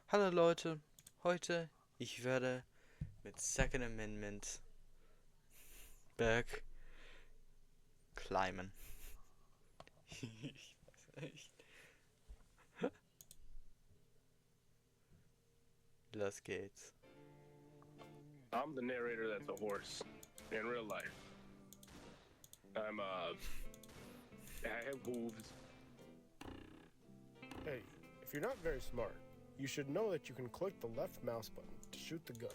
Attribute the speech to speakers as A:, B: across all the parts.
A: Hallo Leute, heute ich werde mit Second Amendment Berg climben. Ich weiß nicht. Los geht's.
B: I'm the narrator that's a horse in real life. I have hooves.
C: Hey, if you're not very smart, you should know that you can click the left mouse button to shoot the gun.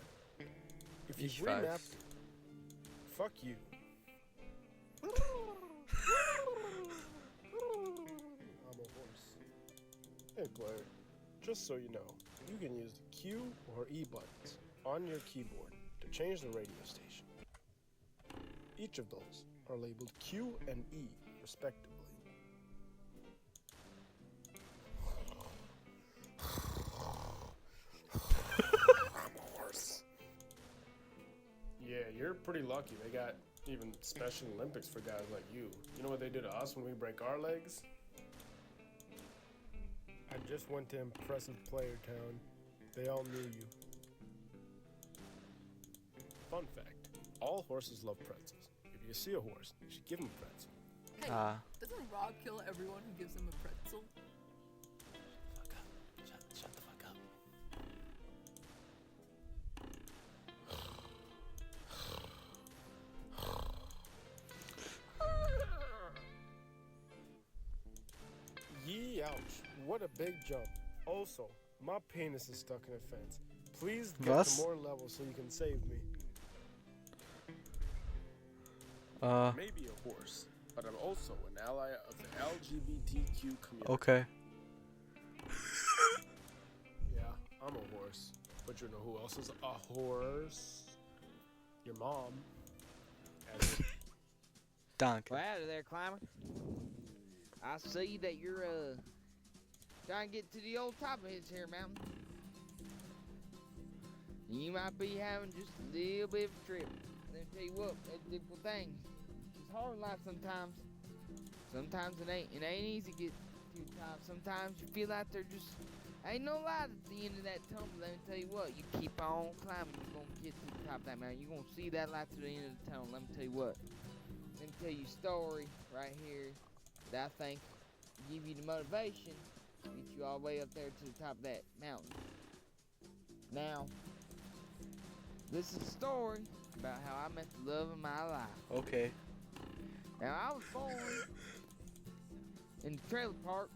C: If you've
A: Ich weiß.
C: remapped, fuck you. I'm a horse. Hey Blair, just so you know, you can use the Q or E buttons on your keyboard to change the radio station. Each of those are labeled Q and E, respectively. I'm a horse. Yeah, you're pretty lucky. They got even Special Olympics for guys like you. You know what they do to us when we break our legs? I just went to Impressive Player Town. They all knew you. Fun fact, all horses love pretzels. If you see a horse, you should give him a pretzel.
D: Hey, doesn't Rob kill everyone who gives him a pretzel?
C: Fuck up. Shut the fuck up. Yee, ouch. What a big jump. Also, my penis is stuck in a fence. Please get
A: Was?
C: to more levels so you can save me.
B: Maybe a horse, but I'm also an ally of the LGBTQ community.
A: Okay.
C: Yeah, I'm a horse. But you know who else is a horse? Your mom. As in,
A: Danke.
E: Well, howdy there, climber. I see that you're trying to get to the old top of this here mountain. You might be having just a little bit of a trip. Let me tell you what, that's a difficult thing. It's hard in life sometimes. Sometimes it ain't easy to get to the top. Sometimes you feel like there just ain't no light at the end of that tunnel. Let me tell you what, you keep on climbing, you're gonna get to the top of that mountain. You're gonna see that light to the end of the tunnel. Let me tell you what. Let me tell you a story right here that I think give you the motivation to get you all the way up there to the top of that mountain. Now, this is a story about how I met the love of my life.
A: Okay.
E: Now, I was born in the trailer park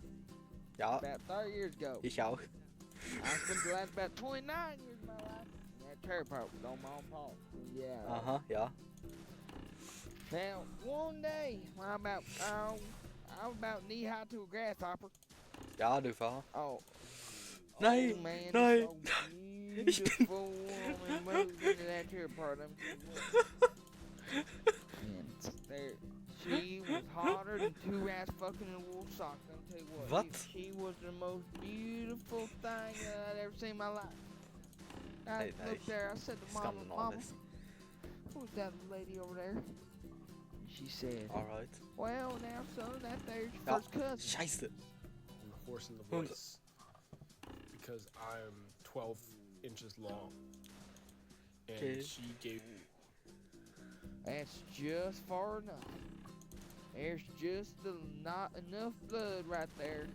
A: Ja,
E: about 30 years ago.
A: ich auch.
E: I spent the last about 29 years of my life in that trailer park with on my own paw. Yeah.
A: Aha, ja.
E: Now, one day, when I was about knee high to a grasshopper.
A: Ja, du war.
E: Oh.
A: Nein,
E: Oh, man,
A: nein.
E: it's so beautiful woman moved into that trailer park. Let me tell you what. And there, she was hotter than two rats fucking in a wool sock. Let me tell you what.
A: What?
E: She was the most beautiful thing I'd ever seen in my life. I
A: Hey,
E: looked there. I said to Mama, Mama,
A: Skandinavisk.
E: who's that lady over there? And she said,
A: Alright.
E: well, now, son, that there's your
A: Ja,
E: first cousin.
A: scheiße.
C: I'm the horse in the
A: Und-
C: voice. Because I'm 12 inches long. And
A: Okay.
C: she gave
E: That's just far enough. There's just not enough blood right there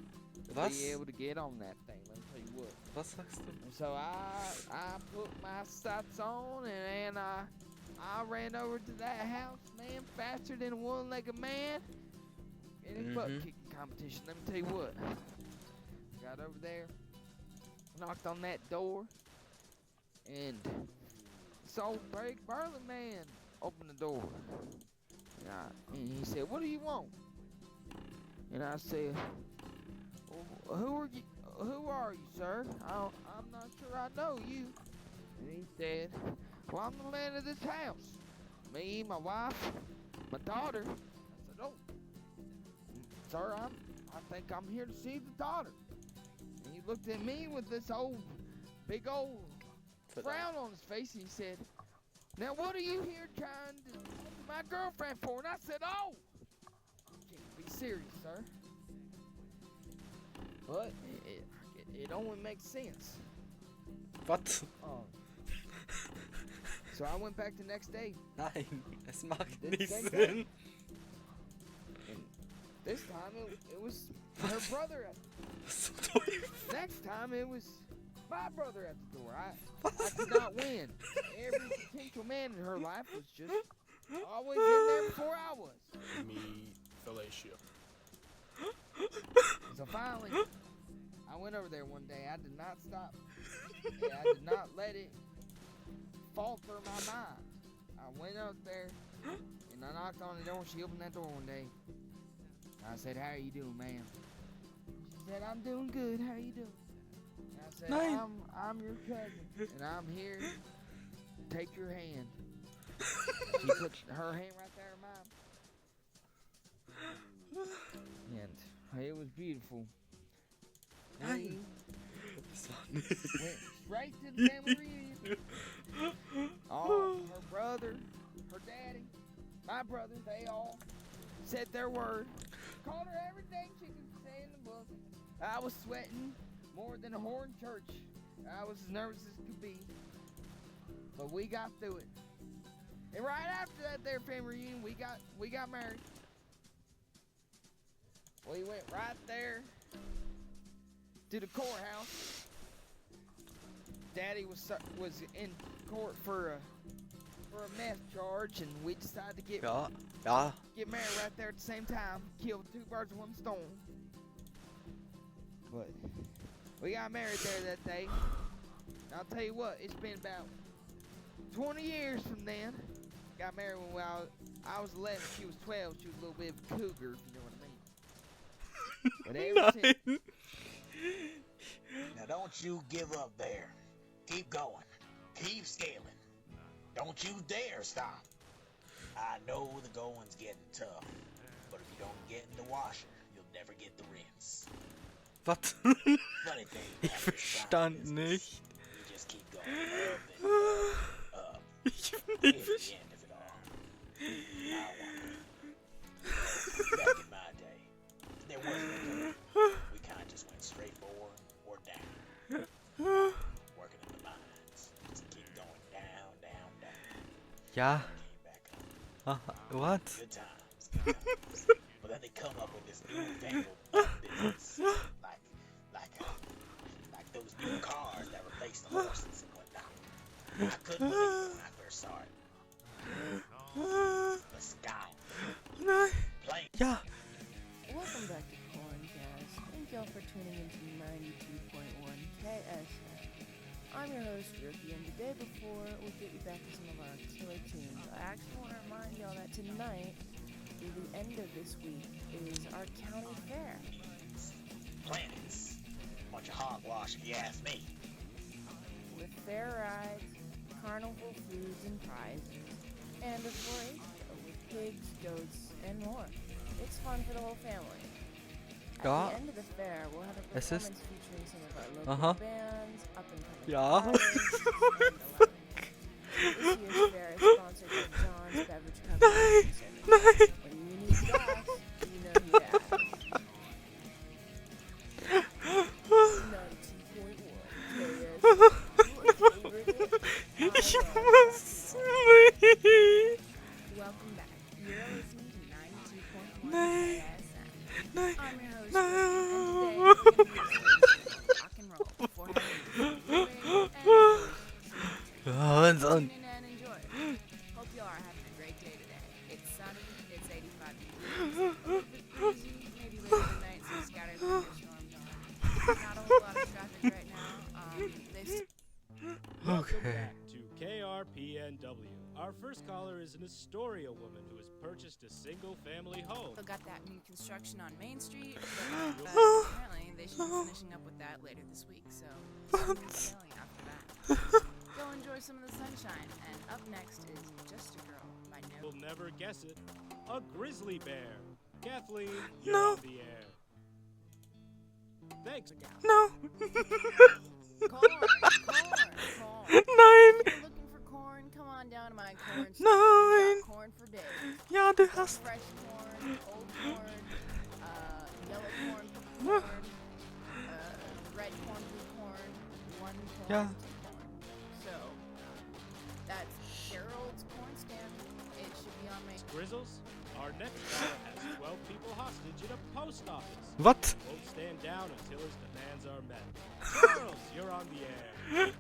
E: to
A: Was?
E: be able to get on that thing. Let me tell you what.
A: Was sagst du?
E: And so I put my sights on and I ran over to that house, man, faster than a one-legged man in a butt kicking competition. Let me tell you what. Got over there, knocked on that door, and this old big burly man opened the door. And he said, "What do you want?" And I said, well, Who are you, sir? I'm not sure I know you." And he said, "Well, I'm the man of this house. Me, my wife, my daughter." I said, "Oh, sir, I think I'm here to see the daughter." And he looked at me with this big old frown on his face, and he said, "Now, what are you here trying to talk to my girlfriend for?" And I said, "Oh, you can't be serious, sir." But it only makes sense.
A: Was?
E: So I went back the next day.
A: Nein, es macht
E: Did
A: nicht
E: the same
A: Sinn.
E: And this time it was her brother.
A: Was zum Teufel?
E: Next time it was my brother at the door. I could not win. Every potential man in her life was just always in there before I was.
C: Me, fellatio.
E: So finally, I went over there one day. I did not stop. I did not let it fall through my mind. I went up there and I knocked on the door. She opened that door one day. I said, "How are you doing, ma'am?" She said, "I'm doing good. How are you doing?" And I said,
A: Nein.
E: I'm your cousin, and I'm here to take your hand." She put her hand right there in mine. And it was beautiful.
A: Nein. Das war nicht.
E: Went straight to the family reunion. All her brother, her daddy, my brother, they all said their word. Called her everything she could say in the book. I was sweating more than a whore in church. I was as nervous as could be. But we got through it. And right after that there family reunion, we got married. We went right there to the courthouse. Daddy was in court for a meth charge, and we decided to get married right there at the same time. Killed two birds with one stone. But we got married there that day. And I'll tell you what, it's been about 20 years from then. Got married when I was 11, she was 12. She was a little bit of a cougar, if you know what I mean. But ever since,
A: Nein.
F: Now don't you give up there. Keep going. Keep scaling. Don't you dare stop. I know the going's getting tough, but if you don't get in the washer, you'll never get the rinse.
A: Was?
F: Funny thing,
A: Ich
F: after
A: verstand
F: starting
A: nicht.
F: business, you just keep going up and up.
A: Ich hab
F: Here's
A: nicht
F: the
A: verstanden.
F: end of it all. I wonder. Back in my day, there wasn't a plan. We kind of just went straight forward or down. Working in the mines. Just keep going down, down, down.
A: Ja.
F: Came back up.
A: What?
F: Good times, good times. But then they come up with this newfangled business. Like those new cars that replace the horses and whatnot. I couldn't believe it when I first saw it. The scout.
A: Nein.
F: Plane.
A: Ja.
G: Welcome back to Corncast. Thank y'all for tuning into 92.1 KSM. I'm your host, Ricky, and the day before we get you back to some of our killer tunes, I actually want to remind y'all that tonight, through the end of this week, is our county fair.
F: Planets. Bunch of hogwash if you ask me.
G: With fair rides, carnival foods and prizes, and a 4-H show with pigs, goats, and more. It's fun for the whole family. At
A: Ja.
G: the end of the fair, we'll have a
A: Es ist-
G: performance featuring some of our local
A: Aha.
G: bands, up-and-coming
A: Ja.
G: artists, and the like. This year's fair is sponsored by John's Beverage Company.
A: Nein.
G: Service.
A: Nein.
G: When you need gas, you know who to ask. 92.1
A: Ich
G: KS.
A: muss nicht.
G: Welcome back. You're listening to 92.1
A: Nein.
G: KSM.
A: Nein.
G: I'm your host,
A: No.
G: Ricky, and today we're going to be listening to rock and roll before having
A: Wahnsinn.
G: tune in and enjoy. Hope y'all are having a great day today. It's sunny, it's 85 degrees, a little bit breezy, maybe later tonight some scattered thunderstorms. Not a whole lot of traffic right now.
B: Welcome
A: Okay.
B: back to KRPNW. Our first caller is an Astoria woman who has purchased a single-family home.
D: Still got that new construction on Main Street, but
A: Oh.
D: apparently they should be finishing up with that later this week, so smooth sailing after that. Go enjoy some of the sunshine, and up next is Just a Girl by No.
B: You'll never guess it, a grizzly bear. Kathleen, you're
A: No.
B: on the air. Thanks.
A: No.
D: Corn!
A: Nein.
D: If you're looking for corn, come on down to my corn store.
A: Nein.
D: We got corn for days.
A: Ja, du hast.
D: Fresh corn, old corn, yellow corn, purple corn, red corn, blue corn, one corn,
A: Ja.
D: two corn. stamp. It should be on my.
B: Grizzles, our next caller has 12 people hostage in a post office.
A: What?
B: Won't stand down until his demands are met. Charles, you're on the air.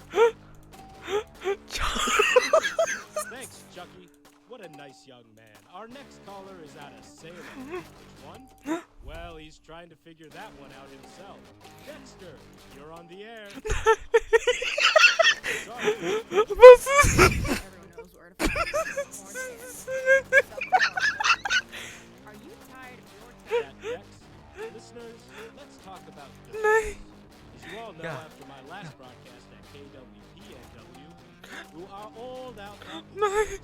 B: Thanks, Chucky. What a nice young man. Our next caller is out of Salem. Which one? Well, he's trying to figure that one out himself. Dexter, you're on the air. Sorry.
D: Everyone knows where to find me. Are you tired of your
B: That Dex. Listeners, let's talk about divorce. As you all know,
A: Yeah.
B: after my last broadcast at Kap1p, who are old out on
A: Nein.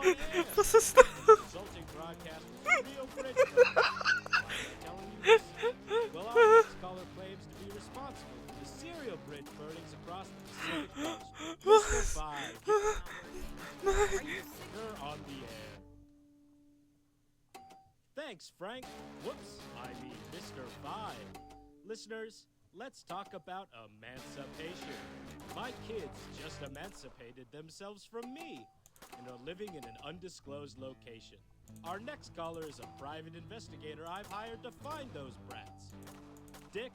B: air.
A: Was ist das?
B: The resulting broadcast was a real bridge burn. Why am I telling you this? Well, our next caller claims to be responsible for the serial bridge burnings across the Pacific Coast. Mr. 5, you're on the air. Thanks, Frank. Whoops, I mean Mr. 5. Listeners, let's talk about emancipation. My kids just emancipated themselves from me and are living in an undisclosed location. Our next caller is a private investigator I've hired to find those brats. Dick,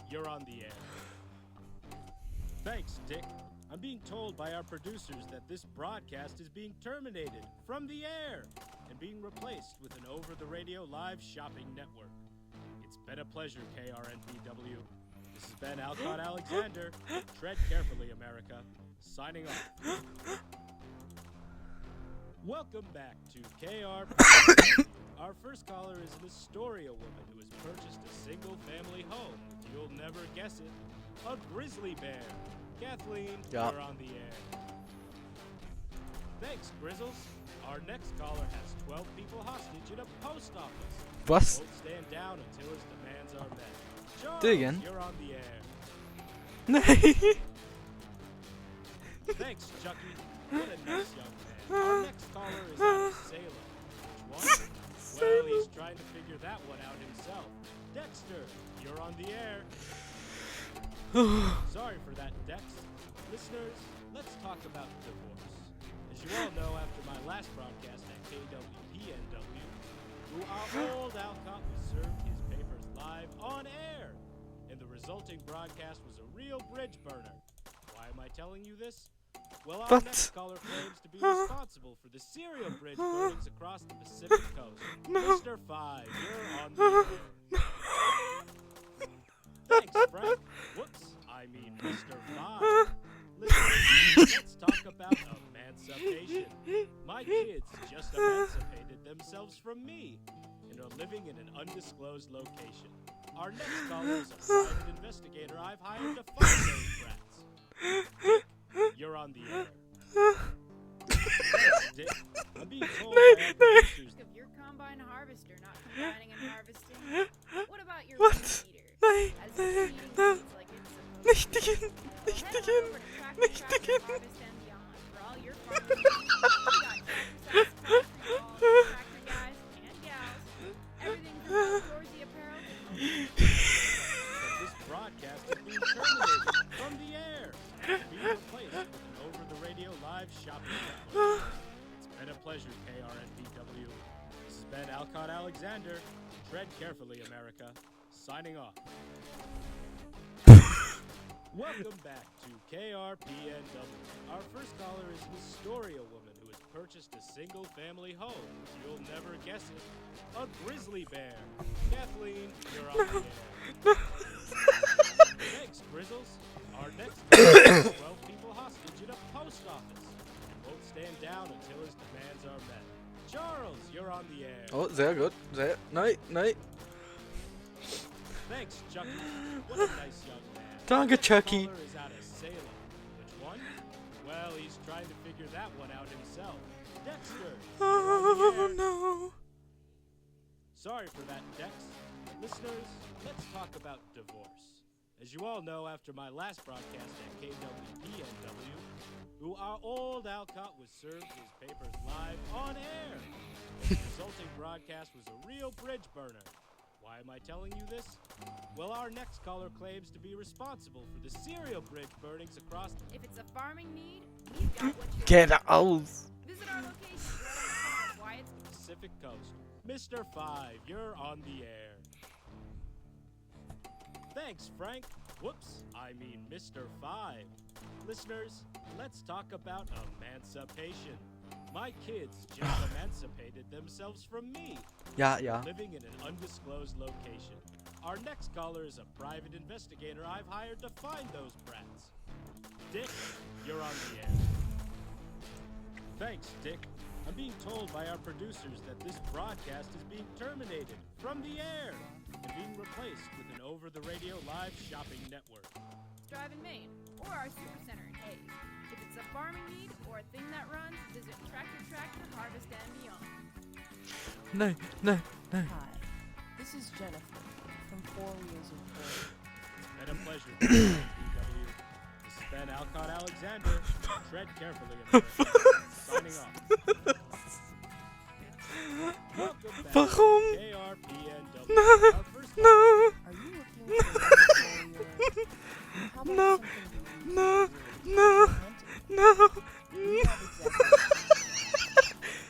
B: you're on the air. Thanks, Dick. I'm being told by our producers that this broadcast is being terminated from the air and being replaced with an over-the-radio live shopping network. It's been a pleasure, KRNPW. This has been Alcott Alexander. Tread carefully, America. Signing off. Welcome back to KRP. Our first caller is an Astoria woman who has purchased a single-family home. You'll never guess it. A grizzly bear. Kathleen,
A: Yeah.
B: you're on the air. Thanks, Grizzles. Our next caller has 12 people hostage in a post office.
A: Was?
B: Won't stand down until his demands are met. Charles,
A: Do it again.
B: you're on the air.
A: Nein.
B: Thanks, Chucky. What a nice young man. Our next caller is out of Salem. Which one? Well, he's trying to figure that one out himself. Dexter, you're on the air. Sorry for that, Dex. Listeners, let's talk about divorce. As you all know, after my last broadcast at KWPNW, who our old Alcott was served his papers live on air, and the resulting broadcast was a real bridge burner. Why am I telling you this? Well, our
A: What?
B: next caller claims to be responsible for the serial bridge burnings across the Pacific Coast. Mr. 5, you're on the air. Thanks, Frank. Whoops, I mean Mr. 5. Listeners, let's talk about emancipation. My kids just emancipated themselves from me and are living in an undisclosed location. Our next caller is a private investigator I've hired to find those brats. You're on the air. Thanks, Dick. I'm being told by our producers
D: Of your combine harvester not combining and harvesting. What about your
A: What?
D: weed eater?
A: Nein.
D: As if
A: Nein.
D: eating
A: Nein.
D: seeds like it's supposed
A: Nicht
D: to.
A: again.
D: Well,
A: Nicht
D: head on
A: again.
D: over to Tractor
A: Nicht
D: Tractor
A: again.
D: Harvest and Beyond for all your farming needs. We got tractor supply from all the tractor guys and gals. Everything from outdoorsy apparel to
B: that this broadcast is being terminated from the air and being replaced with an over-the-radio live shopping network. It's been a pleasure, KRNPW. This has been Alcott Alexander. Tread carefully, America. Signing off. Welcome back to KRPNW. Our first caller is an Astoria woman who has purchased a single-family home. You'll never guess it. A grizzly bear. Kathleen, you're on the air. Thanks, Grizzles. Our next caller has 12 people hostage in a post office and won't stand down until his demands are met. Charles, you're on the air.
A: Oh, sehr gut. Sehr. Nein, nein.
B: Thanks, Chucky. What a nice young man.
A: Danke,
B: Next
A: Chucky.
B: caller is out of Salem. Which one? Well, he's trying to figure that one out himself. Dexter, you're on the
A: Oh
B: air.
A: no.
B: Sorry for that, Dex. Listeners, let's talk about divorce. As you all know, after my last broadcast at KWPNW, who our old Alcott was served his papers live on air. The resulting broadcast was a real bridge burner. Why am I telling you this? Well, our next caller claims to be responsible for the serial bridge burnings across.
D: If it's a farming need, we've got what you're
A: Get
D: looking for.
A: aus.
D: Visit our location right outside Wyatt's.
B: Pacific Coast. Mr. 5, you're on the air. Thanks, Frank. Whoops, I mean Mr. 5. Listeners, let's talk about emancipation. My kids just emancipated themselves from me.
A: Ja, ja.
B: Living in an undisclosed location. Our next caller is a private investigator I've hired to find those brats. Dick, you're on the air. Thanks, Dick. I'm being told by our producers that this broadcast is being terminated from the air and being replaced with an over-the-radio live shopping network.
D: Drive in Maine, or our supercenter in Hayes. If it's a farming need or a thing that runs, visit Tractor, Harvest, and Beyond.
A: No, no, no.
G: Hi, this is Jennifer from 4 Wheels of Gold.
B: It's been a pleasure, BW. This has been Alcott Alexander. Tread carefully, America. Signing off. Welcome back to
A: Warum?
B: KRPNW.
A: No,
B: Our first
A: no,
G: Are you looking for a How about
A: No,
G: something to use
A: no,
G: for your
A: no,
G: hunting?
A: no.
G: We have exactly.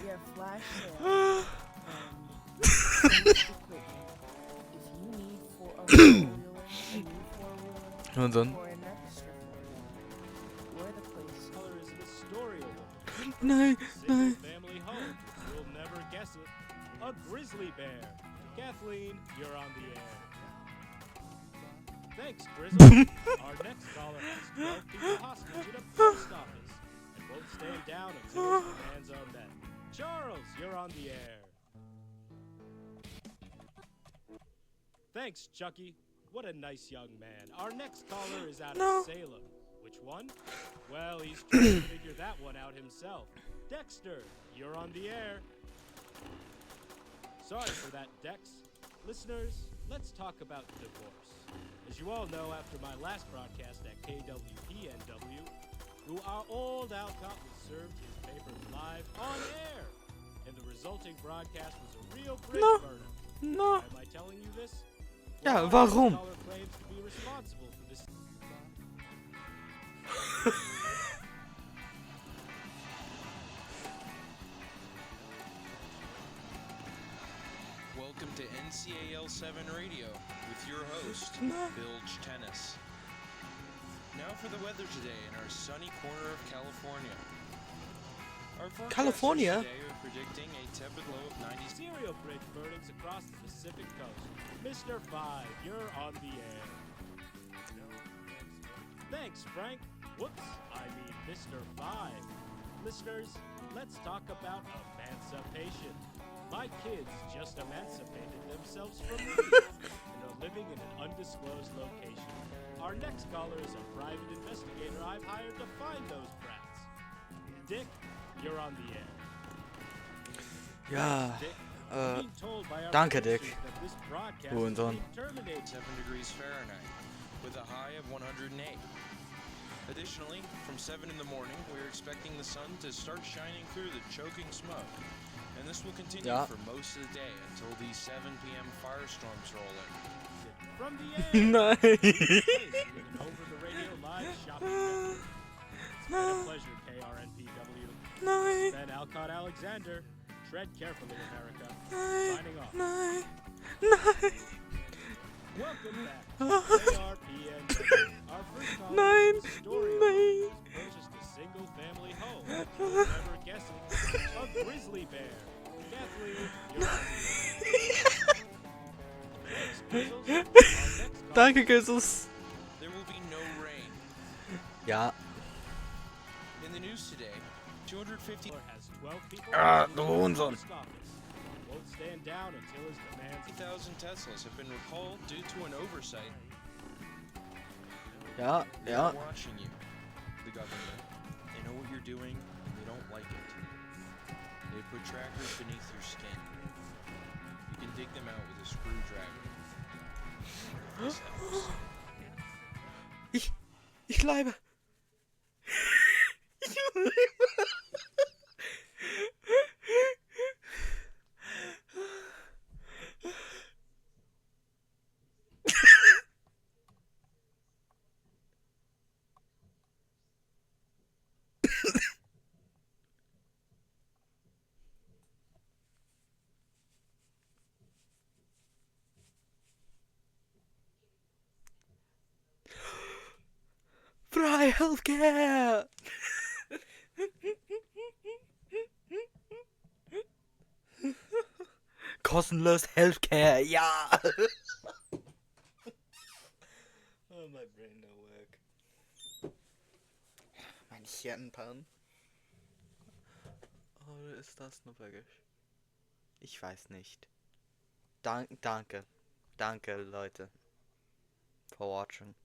G: We have flash sales and finished equipment. If you need for a four-wheeler, a new four-wheeler,
A: Und dann?
G: or an extra four-wheeler, we're the place.
B: color is an Astoria woman.
A: Nein, nein.
B: Single-family home. You'll never guess it. A grizzly bear. Kathleen, you're on the air. Thanks, Grizzly. Our next caller has 12 people hostage at a post office and won't stand down until his demands are met. Charles, you're on the air. Thanks, Chucky. What a nice young man. Our next caller is out
A: No.
B: of Salem. Which one? Well, he's trying to figure that one out himself. Dexter, you're on the air. Sorry for that, Dex. Listeners, let's talk about divorce. As you all know, after my last broadcast at KWPNW, who our old Alcott was served his papers live on air, and the resulting broadcast was a real bridge
A: No.
B: burner.
A: No.
B: Why am I telling you this?
A: Ja,
B: Well,
A: warum?
B: our caller claims to be responsible for this.
H: Welcome to NCAL 7 Radio with your host,
A: No.
H: Bilge Tennis. Now for the weather today in our sunny corner of California. Our forecasters
A: California?
H: today are predicting a tepid low of 90.
B: Serial bridge burnings across the Pacific coast. Mr. 5, you're on the air. Thanks, Frank. Whoops, I mean Mr. 5. Listeners, let's talk about emancipation. My kids just emancipated themselves from me and are living in an undisclosed location. Our next caller is a private investigator I've hired to find those brats. Dick, you're on the air.
A: Ja,
B: Dick, being told by our
A: danke,
B: producers
A: Dick.
B: that this broadcast
A: Hoe en
B: is
A: dan?
B: being terminated.
H: 7 degrees Fahrenheit with a high of 108. Additionally, from 7 in the morning, we're expecting the sun to start shining through the choking smoke. And this will continue
A: Ja.
H: for most of the day until these 7 p.m. firestorms roll in.
B: From the air.
A: nein.
B: With an over-the-radio live shopping network. It's been a pleasure, KRNPW.
A: Nein,
B: Ben Alcott Alexander. Tread carefully, America.
A: nein,
B: Signing off.
A: nein, nein.
B: Welcome back to KRPN. Our first caller
A: Nein,
B: is a story
A: nein.
B: who's purchased a single-family home. You'll never guess it. A grizzly bear. Kathleen, you're on the air. Thanks, Grizzles. Our next caller
A: Danke, Güssels.
H: There will be no rain.
A: Ja.
H: In the news today, 250
B: has 12 people
A: Ah,
B: in
A: du
B: the
A: Hurensohn.
B: post office. Won't stand down until his demands
H: 50,000 Teslas have been recalled due to an oversight.
A: Ja, ja.
H: They're watching you, the government. They know what you're doing, and they don't like it. They put trackers beneath your skin. You can dig them out with a screwdriver. This helps.
A: Ich bleibe. Ich bleibe. Free Healthcare! Kostenlos Healthcare, ja! Oh, my brain no work. Mein Hirnpan. Oder ist das nur wirklich? Ich weiß nicht. Danke. Danke, Leute. For watching.